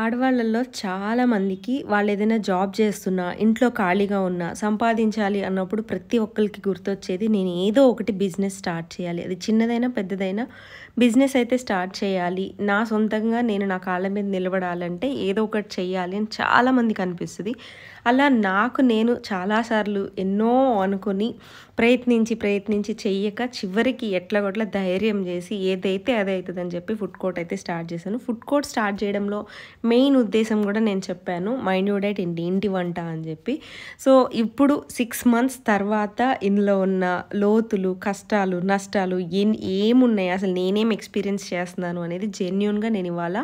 ఆడవాళ్ళల్లో చాలామందికి వాళ్ళు ఏదైనా జాబ్ చేస్తున్నా, ఇంట్లో ఖాళీగా ఉన్నా, సంపాదించాలి అన్నప్పుడు ప్రతి ఒక్కరికి గుర్తొచ్చేది నేను ఏదో ఒకటి బిజినెస్ స్టార్ట్ చేయాలి. అది చిన్నదైనా, పెద్దదైనా బిజినెస్ అయితే స్టార్ట్ చేయాలి. నా సొంతంగా నేను నా కాళ్ళ మీద నిలబడాలంటే ఏదో ఒకటి చెయ్యాలి అని చాలామందికి అనిపిస్తది. అలా నాకు నేను చాలాసార్లు ఎన్నో అనుకుని ప్రయత్నించి చెయ్యక చివరికి ఎట్లాగొట్లా ధైర్యం చేసి ఏదైతే అదే అవుతుందని చెప్పి ఫుడ్ కోర్ట్ అయితే స్టార్ట్ చేశాను. ఫుడ్ కోర్ట్ స్టార్ట్ చేయడంలో మెయిన్ ఉద్దేశం కూడా నేను చెప్పాను, మైండ్ యూ డైట్ ఇంటి వంట అని చెప్పి. సో ఇప్పుడు 6 months తర్వాత ఇందులో ఉన్న లోతులు, కష్టాలు, నష్టాలు ఏమున్నాయి, అసలు నేనేం ఎక్స్పీరియన్స్ చేస్తున్నాను అనేది జెన్యూన్గా నేను ఇవాళ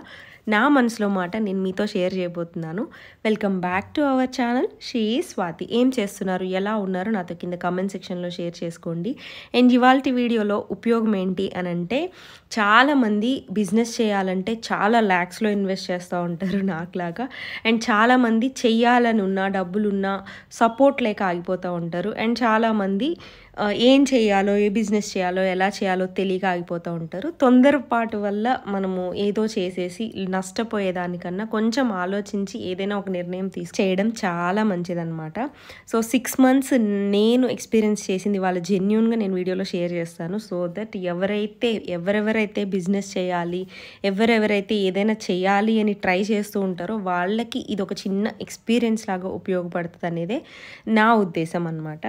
నా మనసులో మాట నేను మీతో షేర్ చేయబోతున్నాను. Welcome back to our channel she Swathi. ఏం చేస్తున్నారు, ఎలా ఉన్నారు నాతో కింద కామెంట్ సెక్షన్లో షేర్ చేసుకోండి. అండ్ ఇవాల్టి వీడియోలో ఉపయోగం ఏంటి అని అంటే, చాలామంది బిజినెస్ చేయాలంటే చాలా ల్యాక్స్లో ఇన్వెస్ట్ చేస్తూ ఉంటారు నాకులాగా. అండ్ చాలామంది చెయ్యాలని ఉన్నా, డబ్బులున్నా సపోర్ట్ లేక ఆగిపోతూ ఉంటారు. అండ్ చాలామంది ఏం చేయాలో, ఏ బిజినెస్ చేయాలో, ఎలా చేయాలో తెలియక ఆగిపోతూ ఉంటారు. తొందరపాటు వల్ల మనము ఏదో చేసేసి నష్టపోయేదానికన్నా కొంచెం ఆలోచించి ఏదైనా ఒక నిర్ణయం చేయడం చాలా మంచిదన్నమాట. సో 6 months నేను ఎక్స్పీరియన్స్ చేసింది వాళ్ళ జెన్యూన్గా నేను వీడియోలో షేర్ చేస్తాను. సో దట్ ఎవరెవరైతే బిజినెస్ చేయాలి, ఎవరెవరైతే ఏదైనా చేయాలి అని ట్రై చేస్తూ ఉంటారో వాళ్ళకి ఇది ఒక చిన్న ఎక్స్పీరియన్స్ లాగా ఉపయోగపడుతుంది అనేదే నా ఉద్దేశం అన్నమాట.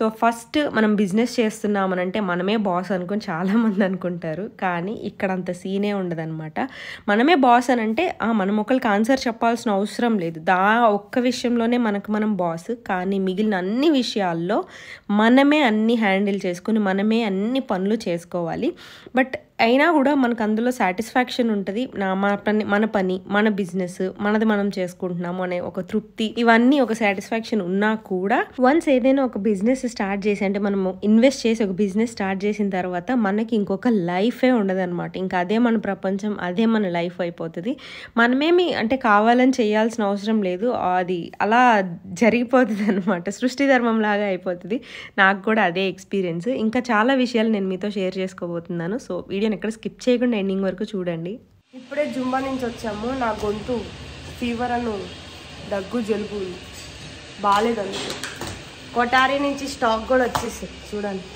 సో ఫస్ట్ మనం బిజినెస్ చేస్తున్నామనంటే మనమే బాస్ అనుకుని చాలామంది అనుకుంటారు, కానీ ఇక్కడ అంత సీనే ఉండదన్నమాట. మనమే బాస్ అని అంటే మనం ఒకరికి ఆన్సర్ చెప్పాల్సిన అవసరం లేదు. ఒక్క విషయంలోనే మనం బాస్, కానీ మిగిలిన అన్ని విషయాల్లో మనమే అన్ని హ్యాండిల్ చేసుకుని మనమే అన్ని పనులు చేసుకోవాలి. బట్ అయినా కూడా మనకు అందులో సాటిస్ఫాక్షన్ ఉంటుంది. మన పని, మన బిజినెస్ మనది మనం చేసుకుంటున్నాము అనే ఒక తృప్తి, ఇవన్నీ ఒక సాటిస్ఫాక్షన్ ఉన్నా కూడా వన్స్ ఏదైనా ఒక బిజినెస్ స్టార్ట్ చేసి, అంటే మనము ఇన్వెస్ట్ చేసి ఒక బిజినెస్ స్టార్ట్ చేసిన తర్వాత మనకి ఇంకొక లైఫే ఉండదు అనమాట. ఇంకా అదే మన ప్రపంచం, అదే మన లైఫ్ అయిపోతుంది. మనమేమి అంటే కావాలని చేయాల్సిన అవసరం లేదు, అది అలా జరిగిపోతుంది అనమాట. సృష్టి ధర్మం లాగా అయిపోతుంది. నాకు కూడా అదే ఎక్స్పీరియన్స్. ఇంకా చాలా విషయాలు నేను మీతో షేర్ చేసుకోబోతున్నాను. సో వీడియోని ఎక్కడ స్కిప్ చేయకుండా ఎండింగ్ వరకు చూడండి. ఇప్పుడే జుంబా నుంచి వచ్చాము. నా గొంతు ఫీవర్ అను దగ్గు జలుబు బాగాలేదండి. కొటారి నుంచి స్టాక్ కూడా వచ్చేసాయి చూడండి.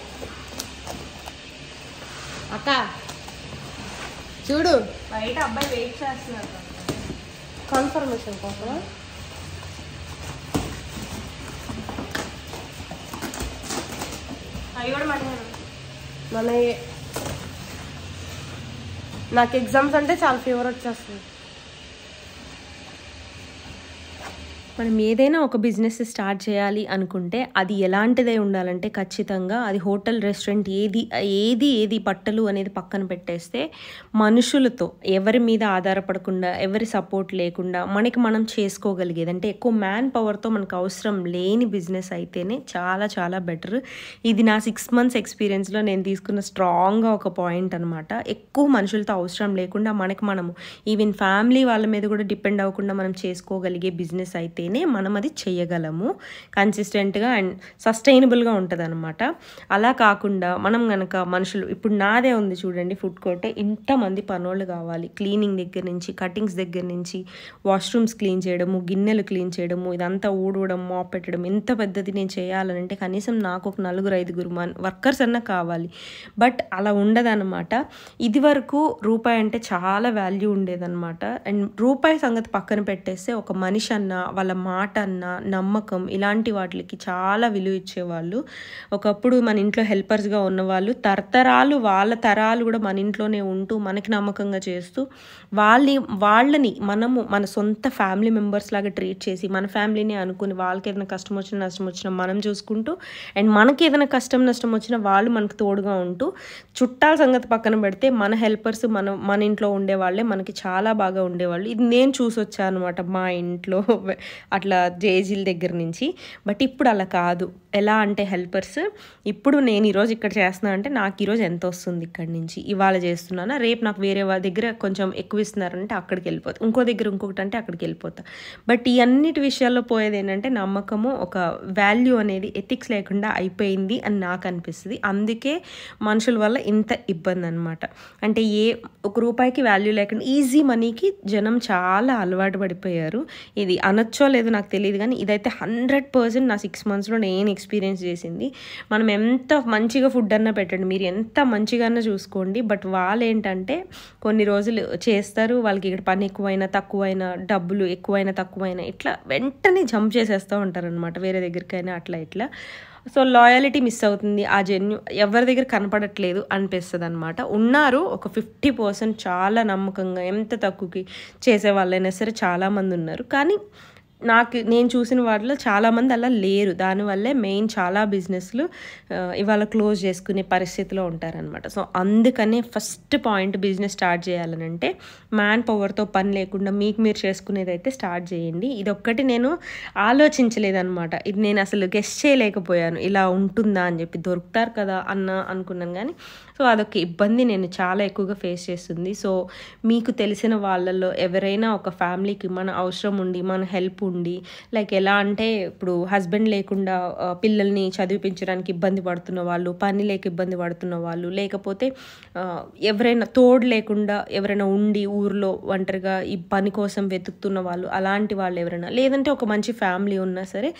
అక్క చూడు, బయట అబ్బాయి వెయిట్ చేస్తున్నారు కన్ఫర్మేషన్ కోసం. అవి కూడా మన నాకు ఎగ్జామ్స్ అంటే చాలా ఫీవర్ వచ్చేస్తుంది. మనం ఏదైనా ఒక బిజినెస్ స్టార్ట్ చేయాలి అనుకుంటే అది ఎలాంటిదై ఉండాలంటే ఖచ్చితంగా అది హోటల్, రెస్టారెంట్ ఏది బట్టలు అనేది పక్కన పెట్టేస్తే మనుషులతో ఎవరి మీద ఆధారపడకుండా, ఎవరి సపోర్ట్ లేకుండా మనకి మనం చేసుకోగలిగేది, అంటే ఎక్కువ మ్యాన్ పవర్తో మనకు అవసరం లేని బిజినెస్ అయితేనే చాలా చాలా బెటర్. ఇది నా 6 months ఎక్స్పీరియన్స్లో నేను తీసుకున్న స్ట్రాంగ్గా ఒక పాయింట్ అనమాట. ఎక్కువ మనుషులతో అవసరం లేకుండా మనము ఈవెన్ ఫ్యామిలీ వాళ్ళ మీద కూడా డిపెండ్ అవ్వకుండా మనం చేసుకోగలిగే బిజినెస్ అయితే మనం అది చేయగలము కన్సిస్టెంట్గా అండ్ సస్టైనబుల్గా ఉంటుంది అనమాట. అలా కాకుండా మనం కనుక మనుషులు, ఇప్పుడు నాదే ఉంది చూడండి ఫుడ్ కోర్ట్, ఇంతమంది పనోళ్ళు కావాలి. క్లీనింగ్ దగ్గర నుంచి, కటింగ్స్ దగ్గర నుంచి, వాష్రూమ్స్ క్లీన్ చేయడము, గిన్నెలు క్లీన్ చేయడము, ఇదంతా ఊడవడం, మాప్ పెట్టడం, ఎంత పెద్దది నేను చేయాలనంటే కనీసం నాకు ఒక 4-5 వర్కర్స్ అన్నా కావాలి. బట్ అలా ఉండదన్నమాట. ఇది వరకు రూపాయి అంటే చాలా వాల్యూ ఉండేదన్నమాట. అండ్ రూపాయి సంగతి పక్కన పెట్టేస్తే ఒక మనిషి అన్న, వాళ్ళ మాట అన్న, నమ్మకం, ఇలాంటి వాటికి చాలా విలువ ఇచ్చేవాళ్ళు. ఒకప్పుడు మన ఇంట్లో హెల్పర్స్గా ఉన్నవాళ్ళు వాళ్ళ తరాలు కూడా మన ఇంట్లోనే ఉంటూ మనకి నమ్మకంగా చేస్తూ వాళ్ళని మనము మన సొంత ఫ్యామిలీ మెంబర్స్ లాగా ట్రీట్ చేసి, మన ఫ్యామిలీని అనుకుని వాళ్ళకి ఏదైనా కష్టం వచ్చినా నష్టం వచ్చినా మనం చూసుకుంటూ, అండ్ మనకి ఏదైనా కష్టం నష్టం వచ్చినా వాళ్ళు మనకు తోడుగా ఉంటూ, చుట్టాల సంగతి పక్కన పెడితే మన హెల్పర్స్ మన ఇంట్లో ఉండేవాళ్ళే మనకి చాలా బాగా ఉండేవాళ్ళు. ఇది నేను చూసి వచ్చాను అనమాట మా ఇంట్లో, అట్లా జేజీల దగ్గర నుంచి. బట్ ఇప్పుడు అలా కాదు. ఎలా అంటే హెల్పర్స్ ఇప్పుడు నేను ఈరోజు ఇక్కడ చేస్తున్నా అంటే నాకు ఈరోజు ఎంత వస్తుంది ఇక్కడి నుంచి, ఇవాళ చేస్తున్నానా, రేపు నాకు వేరే వాళ్ళ దగ్గర కొంచెం ఎక్కువ ఇస్తున్నారంటే అక్కడికి వెళ్ళిపోతా, ఇంకో దగ్గర ఇంకొకటి అంటే అక్కడికి వెళ్ళిపోతా. బట్ ఈ అన్నిటి విషయాల్లో పోయేది ఏంటంటే నమ్మకము, ఒక వాల్యూ అనేది ఎథిక్స్ లేకుండా అయిపోయింది అని నాకు అనిపిస్తుంది. అందుకే మనుషుల వల్ల ఇంత ఇబ్బంది అనమాట. అంటే ఒక రూపాయికి వాల్యూ లేకుండా ఈజీ మనీకి జనం చాలా అలవాటు పడిపోయారు. ఇది అనొచ్చో లేదో నాకు తెలియదు, కానీ ఇదైతే 100% నా 6 monthsలో నేను ఎక్స్పీరియన్స్ చేసింది. మనం ఎంత మంచిగా ఫుడ్ అన్నా పెట్టండి, మీరు ఎంత మంచిగానే చూసుకోండి, బట్ వాళ్ళు ఏంటంటే కొన్ని రోజులు చేస్తారు, వాళ్ళకి ఇక్కడ పని ఎక్కువైనా తక్కువైనా, డబ్బులు ఎక్కువైనా తక్కువైనా ఇట్లా వెంటనే జంప్ చేసేస్తూ ఉంటారనమాట వేరే దగ్గరికైనా అట్లా ఇట్లా. సో లాయాలిటీ మిస్ అవుతుంది, ఆ ఎవరి దగ్గర కనపడట్లేదు అనిపిస్తుంది అనమాట. ఉన్నారు ఒక 50% చాలా నమ్మకంగా ఎంత తక్కువకి చేసే వాళ్ళైనా సరే చాలామంది ఉన్నారు, కానీ నేను చూసిన వాటిలో చాలామంది అలా లేరు. దానివల్లే మెయిన్ చాలా బిజినెస్లు ఇవాళ క్లోజ్ చేసుకునే పరిస్థితిలో ఉంటారనమాట. సో అందుకనే ఫస్ట్ పాయింట్ బిజినెస్ స్టార్ట్ చేయాలనంటే మ్యాన్ పవర్తో పని లేకుండా మీకు మీరు చేసుకునేది అయితే స్టార్ట్ చేయండి. ఇది ఒక్కటి నేను ఆలోచించలేదన్నమాట, ఇది నేను అసలు గెస్ట్ చేయలేకపోయాను ఇలా ఉంటుందా అని చెప్పి. దొరుకుతారు కదా అనుకున్నాను, కానీ సో అదొక ఇబ్బంది నేను చాలా ఎక్కువగా ఫేస్ చేస్తుంది. సో మీకు తెలిసిన వాళ్ళల్లో ఎవరైనా ఒక ఫ్యామిలీకి మన అవసరం ఉండి మన హెల్ప్ ఉండి, లైక్ ఎలా అంటే ఇప్పుడు హస్బెండ్ లేకుండా పిల్లల్ని చదివించడానికి ఇబ్బంది పడుతున్న వాళ్ళు, పని లేక ఇబ్బంది పడుతున్న వాళ్ళు, లేకపోతే ఎవరైనా తోడు లేకుండా ఎవరైనా ఉండి ఊర్లో ఒంటరిగా ఈ పని కోసం వెతుకుతున్న వాళ్ళు, అలాంటి వాళ్ళు ఎవరైనా, లేదంటే ఒక మంచి ఫ్యామిలీ ఉన్నా సరే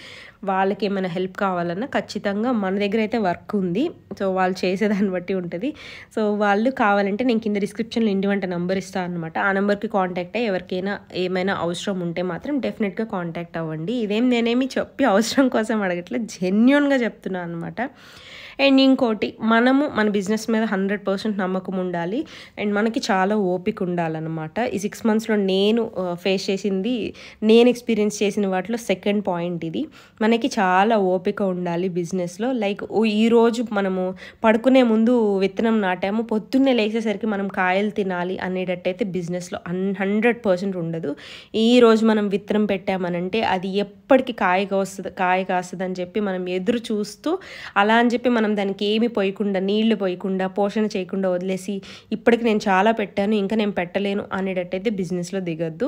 వాళ్ళకి ఏమైనా హెల్ప్ కావాలన్నా ఖచ్చితంగా మన దగ్గర అయితే వర్క్ ఉంది. సో వాళ్ళు చేసేదాన్ని బట్టి ఉంటుంది. సో వాళ్ళు కావాలంటే నేను కింద డిస్క్రిప్షన్లో ఇంటి వంట నెంబర్ ఇస్తాను అనమాట. ఆ నెంబర్కి కాంటాక్ట్ అయ్యి ఎవరికైనా ఏమైనా అవసరం ఉంటే మాత్రం డెఫినెట్గా కాంటాక్ట్ అవ్వండి. ఇదేం నేనేమి చెప్పి అవసరం కోసం అడగట్లేదు, జెన్యూన్గా చెప్తున్నాను అనమాట. అండ్ ఇంకోటి, మనము మన బిజినెస్ మీద 100% నమ్మకం ఉండాలి అండ్ మనకి చాలా ఓపిక ఉండాలన్నమాట. ఈ 6 monthsలో నేను ఫేస్ చేసింది, నేను ఎక్స్పీరియన్స్ చేసిన వాటిలో సెకండ్ పాయింట్ ఇది. మనకి చాలా ఓపిక ఉండాలి బిజినెస్లో. లైక్ ఈరోజు మనము పడుకునే ముందు విత్తనం నాటాము, పొద్దున్నే లేచేసరికి మనం కాయలు తినాలి అనేటట్టయితే బిజినెస్లో 100% ఉండదు. ఈరోజు మనం విత్తనం పెట్టామనంటే అది ఎప్పటికీ కాయ కాస్తుంది అని చెప్పి మనం ఎదురు చూస్తూ, అలా అని చెప్పి మనం దానికి ఏమి పోయకుండా, నీళ్లు పోయకుండా, పోషణ చేయకుండా వదిలేసి ఇప్పటికి నేను చాలా పెట్టాను ఇంకా నేను పెట్టలేను అనేటట్టయితే బిజినెస్లో దిగద్దు.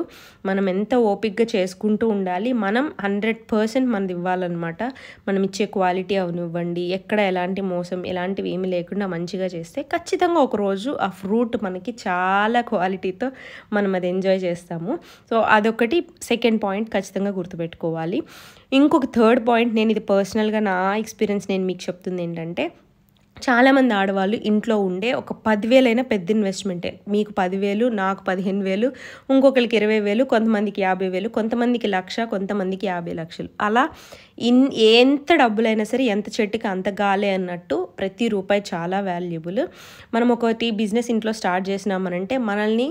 మనం ఎంత ఓపికగా చేసుకుంటూ ఉండాలి. మనం 100% మనది ఇవ్వాలన్నమాట. మనం ఇచ్చే క్వాలిటీ అవనివ్వండి, ఎక్కడ ఎలాంటి మోసం ఎలాంటివి ఏమి లేకుండా మంచిగా చేస్తే ఖచ్చితంగా ఒకరోజు ఆ ఫ్రూట్ మనకి చాలా క్వాలిటీతో మనం అది ఎంజాయ్ చేస్తాము. సో అదొకటి సెకండ్ పాయింట్ ఖచ్చితంగా గుర్తుపెట్టుకోవాలి. ఇంకొక థర్డ్ పాయింట్, నేను ఇది పర్సనల్గా నా ఎక్స్పీరియన్స్ నేను మీకు చెప్తుంది ఏంటంటే, చాలామంది ఆడవాళ్ళు ఇంట్లో ఉండే ఒక 10,000 అయినా పెద్ద ఇన్వెస్ట్మెంటే. మీకు 10,000, నాకు 15,000, ఇంకొకరికి 20,000, కొంతమందికి 50,000, కొంతమందికి 1,00,000, కొంతమందికి 50 లక్షలు. అలా ఎంత డబ్బులైనా సరే ఎంత చెట్టుకి అంత గాలే అన్నట్టు ప్రతి రూపాయి చాలా వాల్యుబుల్. మనం ఒకటి బిజినెస్ ఇంట్లో స్టార్ట్ చేసినామనంటే మనల్ని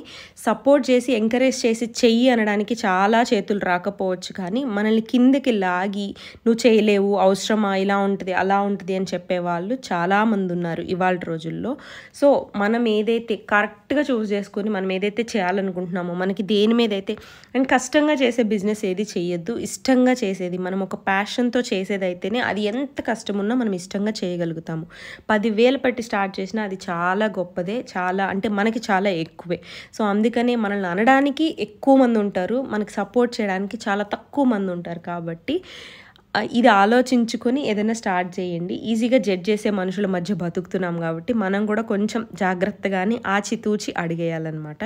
సపోర్ట్ చేసి ఎంకరేజ్ చేసి చెయ్యి అనడానికి చాలా చేతులు రాకపోవచ్చు, కానీ మనల్ని కిందకి లాగి నువ్వు చేయలేవు, అవసరమా, ఇలా ఉంటుంది అలా ఉంటుంది అని చెప్పేవాళ్ళు చాలామంది ఉన్నారు ఇవాళ రోజుల్లో. సో మనం ఏదైతే కరెక్ట్గా చూస్ చేసుకొని మనం ఏదైతే చేయాలనుకుంటున్నామో, మనకి దేని మీద అయితే, అండ్ కష్టంగా చేసే బిజినెస్ ఏది చేయొద్దు, ఇష్టంగా చేసేది, మనం ఒక ప్యాషన్తో చేసేదైతేనే అది ఎంత కష్టమున్నా మనం ఇష్టంగా చేయగలుగుతాము. 10,000 పెట్టి స్టార్ట్ చేసినా అది చాలా గొప్పదే, చాలా అంటే మనకి చాలా ఎక్కువే. సో అందుకనే మనల్ని అనడానికి ఎక్కువ మంది ఉంటారు, మనకి సపోర్ట్ చేయడానికి చాలా తక్కువ మంది ఉంటారు. కాబట్టి ఇది ఆలోచించుకొని ఏదైనా స్టార్ట్ చేయండి. ఈజీగా జడ్జ్ చేసే మనుషుల మధ్య బతుకుతున్నాం కాబట్టి మనం కూడా కొంచెం జాగ్రత్తగానే ఆచితూచి అడిగేయాలన్నమాట.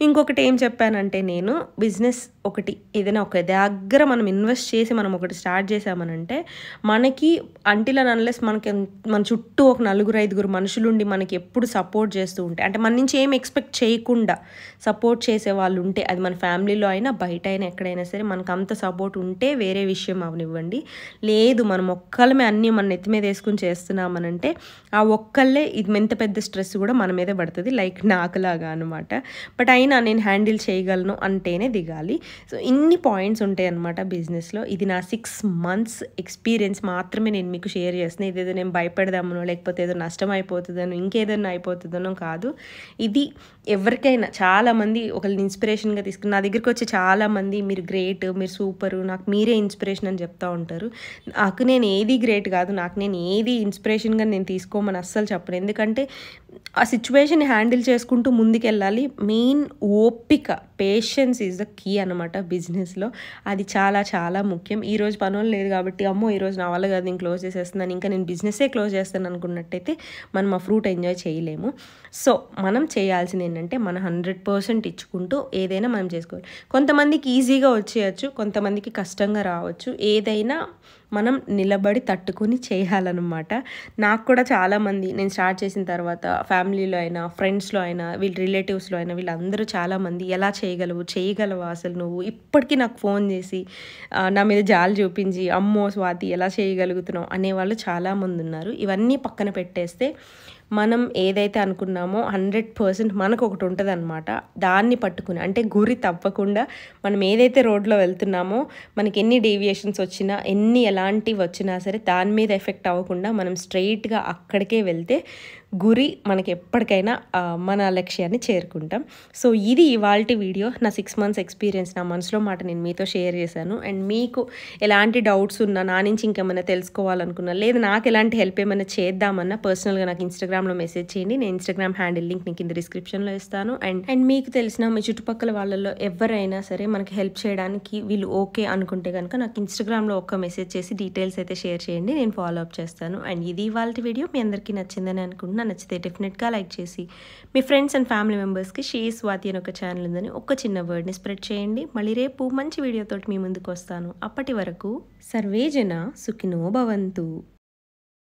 ఇంకొకటి ఏం చెప్పానంటే, నేను బిజినెస్ ఒకటి ఏదైనా ఒక దగ్గర మనం ఇన్వెస్ట్ చేసి మనం ఒకటి స్టార్ట్ చేసామనంటే మనకి అంటిల్ అండ్ అన్లెస్ మనకి మన చుట్టూ ఒక 4-5 మనుషులు ఉండి మనకి ఎప్పుడు సపోర్ట్ చేస్తూ ఉంటే, అంటే మన నుంచి ఏం ఎక్స్పెక్ట్ చేయకుండా సపోర్ట్ చేసే వాళ్ళు ఉంటే, అది మన ఫ్యామిలీలో అయినా బయట అయినా ఎక్కడైనా సరే మనకు అంత సపోర్ట్ ఉంటే వేరే విషయం అవనివ్వండి. లేదు మనం ఒక్కళ్ళమే అన్నీ మన నెత్తి మీద వేసుకుని చేస్తున్నామనంటే ఆ ఒక్కళ్ళే ఇది ఎంత పెద్ద స్ట్రెస్ కూడా మన మీదే పడుతుంది, లైక్ నాకులాగా అనమాట. బట్ అయినా నేను హ్యాండిల్ చేయగలను అంటేనే దిగాలి. సో ఇన్ని పాయింట్స్ ఉంటాయి అన్నమాట బిజినెస్లో. ఇది నా 6 months ఎక్స్పీరియన్స్ మాత్రమే నేను మీకు షేర్ చేస్తున్నాను. ఇదేదో నేను భయపడదామనో లేకపోతే ఏదో నష్టం అయిపోతుందనో ఇంకేదన్నా అయిపోతుందనో కాదు. ఇది ఎవరికైనా చాలామంది ఒకళ్ళని ఇన్స్పిరేషన్గా తీసుకుని నా దగ్గరికి వచ్చి చాలామంది మీరు గ్రేట్, మీరు సూపరు, నాకు మీరే ఇన్స్పిరేషన్ అని చెప్తూ ఉంటారు. నాకు నేను ఏది గ్రేట్ కాదు, నాకు నేను ఏది ఇన్స్పిరేషన్గా నేను తీసుకోమని అస్సలు చెప్పను. ఎందుకంటే ఆ సిచ్యువేషన్ హ్యాండిల్ చేసుకుంటూ ముందుకెళ్ళాలి. మెయిన్ ఓపిక, పేషెన్స్ ఈజ్ ద కీ అనమాట బిజినెస్లో. అది చాలా చాలా ముఖ్యం. ఈరోజు పనులు లేదు కాబట్టి అమ్మో ఈరోజు నా వల్ల కాదు నేను క్లోజ్ చేసేస్తున్నాను, ఇంకా నేను బిజినెస్సే క్లోజ్ చేస్తాను అనుకున్నట్టయితే మనం ఆ ఫ్రూట్ ఎంజాయ్ చేయలేము. సో మనం చేయాల్సింది ఏంటంటే మన 100% ఇచ్చుకుంటూ ఏదైనా మనం చేసుకోవాలి. కొంతమందికి ఈజీగా వచ్చేయచ్చు, కొంతమందికి కష్టంగా రావచ్చు. ఏదైనా మనం నిలబడి తట్టుకొని చేయాలన్నమాట. నాకు కూడా చాలామంది నేను స్టార్ట్ చేసిన తర్వాత ఫ్యామిలీలో అయినా, ఫ్రెండ్స్లో అయినా, వీళ్ళ రిలేటివ్స్లో అయినా వీళ్ళందరూ చాలామంది ఎలా చేయగలవా అసలు నువ్వు, ఇప్పటికీ నాకు ఫోన్ చేసి నా మీద జాలి చూపించి అమ్మో స్వాతి ఎలా చేయగలుగుతున్నావు అనేవాళ్ళు చాలామంది ఉన్నారు. ఇవన్నీ పక్కన పెట్టేస్తే మనం ఏదైతే అనుకున్నామో 100% మనకు ఒకటి ఉంటుంది అనమాట. దాన్ని పట్టుకుని అంటే గురి తప్పకుండా మనం ఏదైతే రోడ్లో వెళ్తున్నామో మనకి ఎన్ని డీవియేషన్స్ వచ్చినా, ఎలాంటివి వచ్చినా సరే దాని మీద ఎఫెక్ట్ అవ్వకుండా మనం స్ట్రైట్గా అక్కడికే వెళ్తే గురి మనకి ఎప్పటికైనా మన లక్ష్యాన్ని చేరుకుంటాం. సో ఇది ఇవాల్టి వీడియో. నా 6 months ఎక్స్పీరియన్స్, నా మనసులో మాట నేను మీతో షేర్ చేశాను. అండ్ మీకు ఎలాంటి డౌట్స్ ఉన్నా, నా నుంచి ఇంకేమైనా తెలుసుకోవాలనుకున్నా, లేదా నాకు ఎలాంటి హెల్ప్ ఏమైనా చేద్దామన్నా పర్సనల్గా నాకు ఇన్స్టాగ్రామ్లో మెసేజ్ చేయండి. నేను ఇన్స్టాగ్రామ్ హ్యాండిల్ లింక్ నేను కింద డిస్క్రిప్షన్లో ఇస్తాను. అండ్ మీకు తెలిసిన మీ చుట్టుపక్కల వాళ్ళలో ఎవరైనా సరే మనకి హెల్ప్ చేయడానికి వీళ్ళు ఓకే అనుకుంటే కనుక నాకు ఇన్స్టాగ్రామ్లో ఒక మెసేజ్ చేసి డీటెయిల్స్ అయితే షేర్ చేయండి, నేను ఫాలో అప్ చేస్తాను. అండ్ ఇది ఇవాల్టి వీడియో. మీ అందరికీ నచ్చిందని అనుకుంటున్నాను. నచ్చితే డెఫినెట్గా లైక్ చేసి మీ ఫ్రెండ్స్ అండ్ ఫ్యామిలీ మెంబర్స్కి స్వాతి అని ఒక ఛానల్ ఉందని ఒక చిన్న వర్డ్ని స్ప్రెడ్ చేయండి. మళ్ళీ రేపు మంచి వీడియోతోటి మీ ముందుకు వస్తాను. అప్పటి వరకు సర్వే జన సుఖినో భవంతు.